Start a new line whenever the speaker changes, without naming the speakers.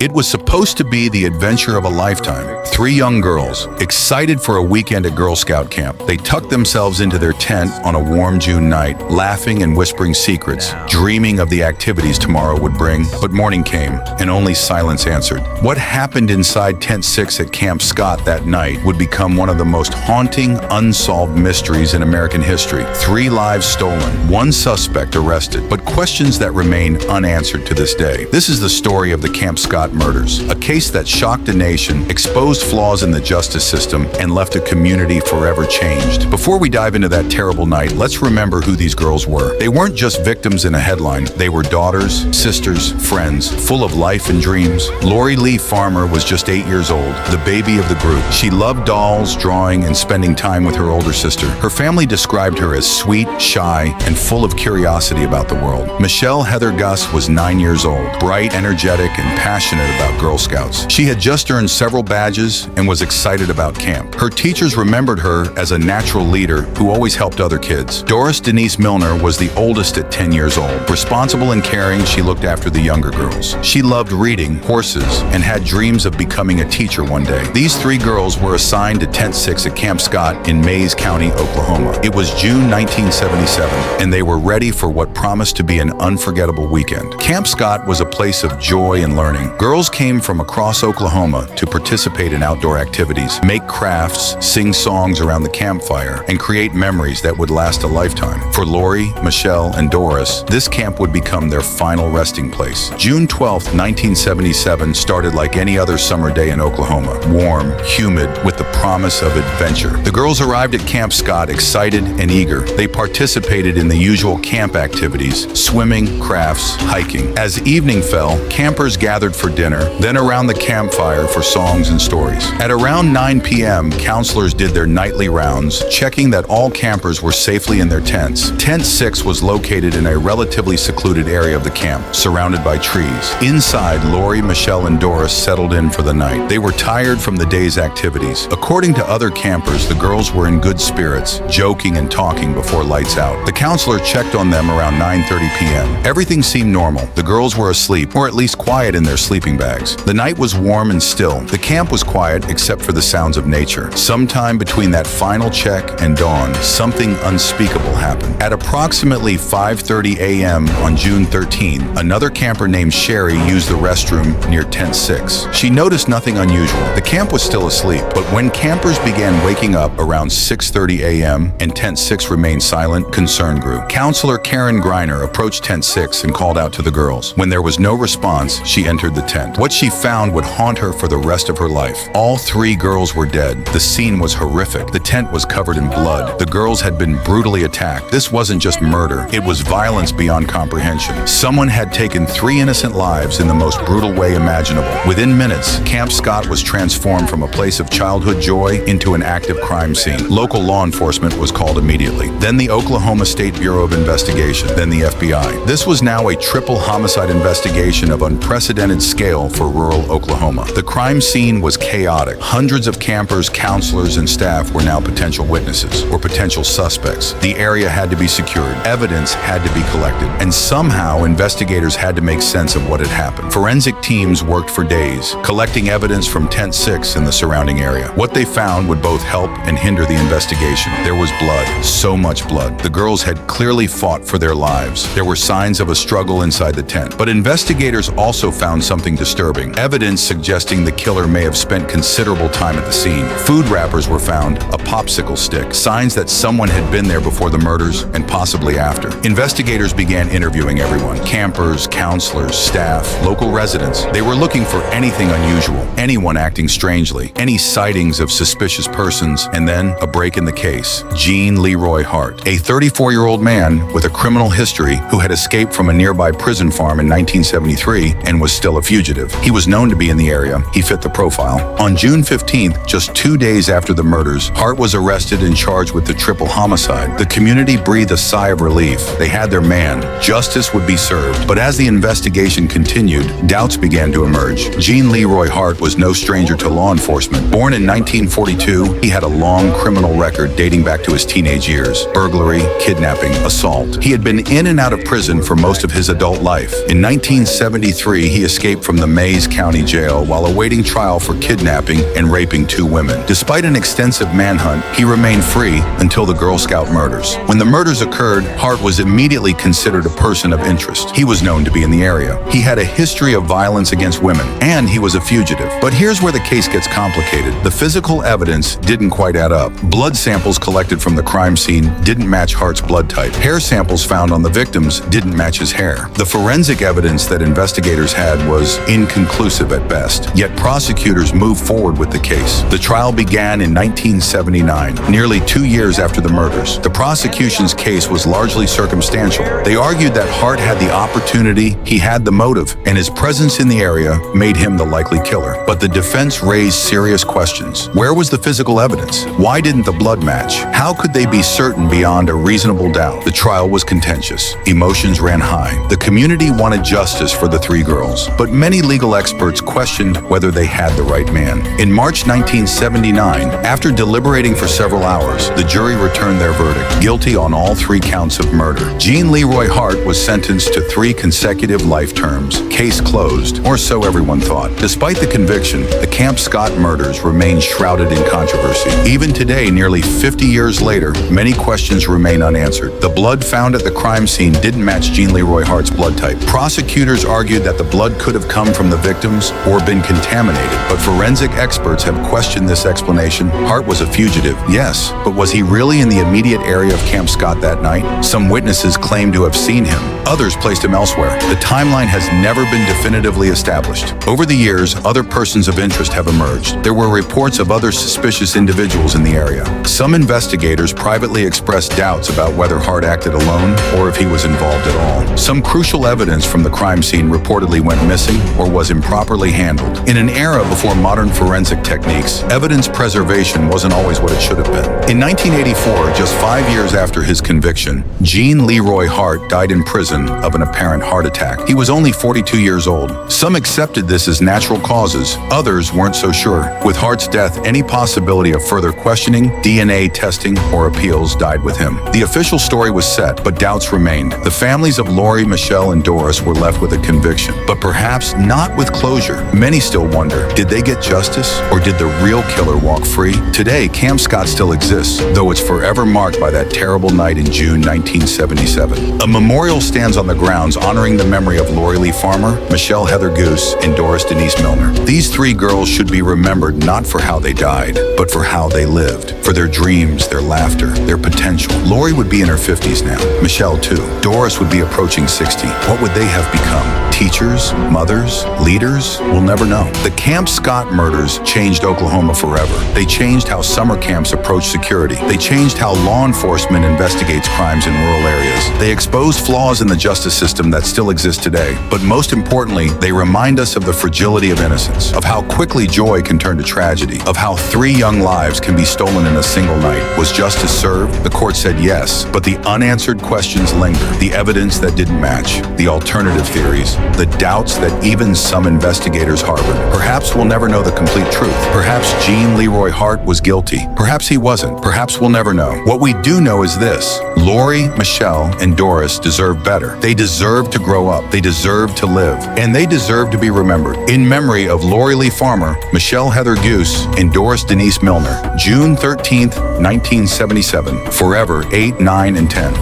It was supposed to be the adventure of a lifetime. Three young girls, excited for a weekend at Girl Scout camp. They tucked themselves into their tent on a warm June night, laughing and whispering secrets, dreaming of the activities tomorrow would bring. But morning came, and only silence answered. What happened inside Tent 6 at Camp Scott that night would become one of the most haunting, unsolved mysteries in American history. 3 lives stolen, 1 suspect arrested, but questions that remain unanswered to this day. This is the story of the Camp Scott murders, a case that shocked a nation, exposed flaws in the justice system, and left a community forever changed. Before we dive into that terrible night, let's remember who these girls were. They weren't just victims in a headline. They were daughters, sisters, friends, full of life and dreams. Lori Lee Farmer was just 8 years old, the baby of the group. She loved dolls, drawing, and spending time with her older sister. Her family described her as sweet, shy, and full of curiosity about the world. Michelle Heather Gus was 9 years old, bright, energetic, and passionate about Girl Scouts. She had just earned several badges and was excited about camp. Her teachers remembered her as a natural leader who always helped other kids. Doris Denise Milner was the oldest at 10 years old. Responsible and caring, she looked after the younger girls. She loved reading, horses, and had dreams of becoming a teacher one day. These 3 girls were assigned to Tent 6 at Camp Scott in Mays County, Oklahoma. It was June 1977, and they were ready for what promised to be an unforgettable weekend. Camp Scott was a place of joy and learning. Girls came from across Oklahoma to participate in outdoor activities, make crafts, sing songs around the campfire, and create memories that would last a lifetime. For Lori, Michelle, and Doris, this camp would become their final resting place. June 12, 1977 started like any other summer day in Oklahoma, warm, humid, with the promise of adventure. The girls arrived at Camp Scott excited and eager. They participated in the usual camp activities, swimming, crafts, hiking. As evening fell, campers gathered for dinner, then around the campfire for songs and stories. At around 9 p.m., counselors did their nightly rounds, checking that all campers were safely in their tents. Tent 6 was located in a relatively secluded area of the camp, surrounded by trees. Inside, Lori, Michelle, and Doris settled in for the night. They were tired from the day's activities. According to other campers, the girls were in good spirits, joking and talking before lights out. The counselor checked on them around 9:30 p.m. Everything seemed normal. The girls were asleep, or at least quiet in their sleeping bags. The night was warm and still. The camp was quiet except for the sounds of nature. Sometime between that final check and dawn, something unspeakable happened. At approximately 5:30 a.m. on June 13, another camper named Sherry used the restroom near Tent 6. She noticed nothing unusual. The camp was still asleep, but when campers began waking up around 6:30 a.m. and Tent 6 remained silent, concern grew. Counselor Karen Greiner approached Tent 6 and called out to the girls. When there was no response, she entered the tent. What she found would haunt her for the rest of her life. All 3 girls were dead. The scene was horrific. The tent was covered in blood. The girls had been brutally attacked. This wasn't just murder. It was violence beyond comprehension. Someone had taken 3 innocent lives in the most brutal way imaginable. Within minutes, Camp Scott was transformed from a place of childhood joy into an active crime scene. Local law enforcement was called immediately. Then the Oklahoma State Bureau of Investigation, then the FBI. This was now a triple homicide investigation of unprecedented scale for rural Oklahoma. The crime scene was chaotic. Hundreds of campers, counselors, and staff were now potential witnesses or potential suspects. The area had to be secured. Evidence had to be collected. And somehow, investigators had to make sense of what had happened. Forensic teams worked for days, collecting evidence from Tent 6 and the surrounding area. What they found would both help and hinder the investigation. There was blood, so much blood. The girls had clearly fought for their lives. There were signs of a struggle inside the tent. But investigators also found something disturbing, evidence suggesting the killer may have spent considerable time at the scene. Food wrappers were found, a popsicle stick, signs that someone had been there before the murders and possibly after. Investigators began interviewing everyone, campers, counselors, staff, local residents. They were looking for anything unusual, anyone acting strangely, any sightings of suspicious persons, and then a break in the case. Gene Leroy Hart, a 34-year-old man with a criminal history who had escaped from a nearby prison farm in 1973 and was still a fugitive. He was known to be in the area. He fit the profile. On June 15th, just 2 days after the murders, Hart was arrested and charged with the triple homicide. The community breathed a sigh of relief. They had their man. Justice would be served. But as the investigation continued, doubts began to emerge. Gene Leroy Hart was no stranger to law enforcement. Born in 1942, he had a long criminal record dating back to his teenage years. Burglary, kidnapping, assault. He had been in and out of prison for most of his adult life. In 1973, he escaped from from the Mays County Jail while awaiting trial for kidnapping and raping 2 women. Despite an extensive manhunt, he remained free until the Girl Scout murders. When the murders occurred, Hart was immediately considered a person of interest. He was known to be in the area. He had a history of violence against women, and he was a fugitive. But here's where the case gets complicated. The physical evidence didn't quite add up. Blood samples collected from the crime scene didn't match Hart's blood type. Hair samples found on the victims didn't match his hair. The forensic evidence that investigators had was inconclusive at best, yet prosecutors moved forward with the case. The trial began in 1979, nearly 2 years after the murders. The prosecution's case was largely circumstantial. They argued that Hart had the opportunity, he had the motive, and his presence in the area made him the likely killer. But the defense raised serious questions. Where was the physical evidence? Why didn't the blood match? How could they be certain beyond a reasonable doubt? The trial was contentious. Emotions ran high. The community wanted justice for the 3 girls, but many legal experts questioned whether they had the right man. In March 1979, after deliberating for several hours, the jury returned their verdict, guilty on all 3 counts of murder. Jean Leroy Hart was sentenced to 3 consecutive life terms. Case closed, or so everyone thought. Despite the conviction, the Camp Scott murders remain shrouded in controversy. Even today, nearly 50 years later, many questions remain unanswered. The blood found at the crime scene didn't match Jean Leroy Hart's blood type. Prosecutors argued that the blood could have come from the victims or been contaminated, but forensic experts have questioned this explanation. Hart was a fugitive, yes, but was he really in the immediate area of Camp Scott that night? Some witnesses claim to have seen him. Others placed him elsewhere. The timeline has never been definitively established. Over the years, other persons of interest have emerged. There were reports of other suspicious individuals in the area. Some investigators privately expressed doubts about whether Hart acted alone or if he was involved at all. Some crucial evidence from the crime scene reportedly went missing or was improperly handled. In an era before modern forensic techniques, evidence preservation wasn't always what it should have been. In 1984, just 5 years after his conviction, Jean Leroy Hart died in prison of an apparent heart attack. He was only 42 years old. Some accepted this as natural causes. Others weren't so sure. With Hart's death, any possibility of further questioning, DNA testing, or appeals died with him. The official story was set, but doubts remained. The families of Lori, Michelle, and Doris were left with a conviction, but perhaps not with closure. Many still wonder, did they get justice, or did the real killer walk free? Today, Camp Scott still exists, though it's forever marked by that terrible night in June 1977. A memorial stands on the grounds honoring the memory of Lori Lee Farmer, Michelle Heather Goose, and Doris Denise Milner. These 3 girls should be remembered not for how they died, but for how they lived, for their dreams, their laughter, their potential. Lori would be in her 50s now, Michelle too. Doris would be approaching 60. What would they have become? Teachers? Mothers? Leaders? We'll never know. The Camp Scott murders changed Oklahoma forever. They changed how summer camps approach security. They changed how law enforcement investigates crimes in rural areas. They exposed flaws in the justice system that still exist today. But most importantly, they remind us of the fragility of innocence, of how quickly joy can turn to tragedy, of how 3 young lives can be stolen in a single night. Was justice served? The court said yes, but the unanswered questions linger. The evidence that didn't match, the alternative theories, the doubts that even some investigators harbored. Perhaps we'll never know the complete truth. Perhaps Jean Leroy Hart was guilty. Perhaps he wasn't. Perhaps we'll never know. What we do know is this: Lori, Michelle, and Doris deserve better. They deserve to grow up. They deserve to live. And they deserve to be remembered. In memory of Lori Lee Farmer, Michelle Heather Goose, and Doris Denise Milner, June 13th, 1977. Forever 8, 9, and 10.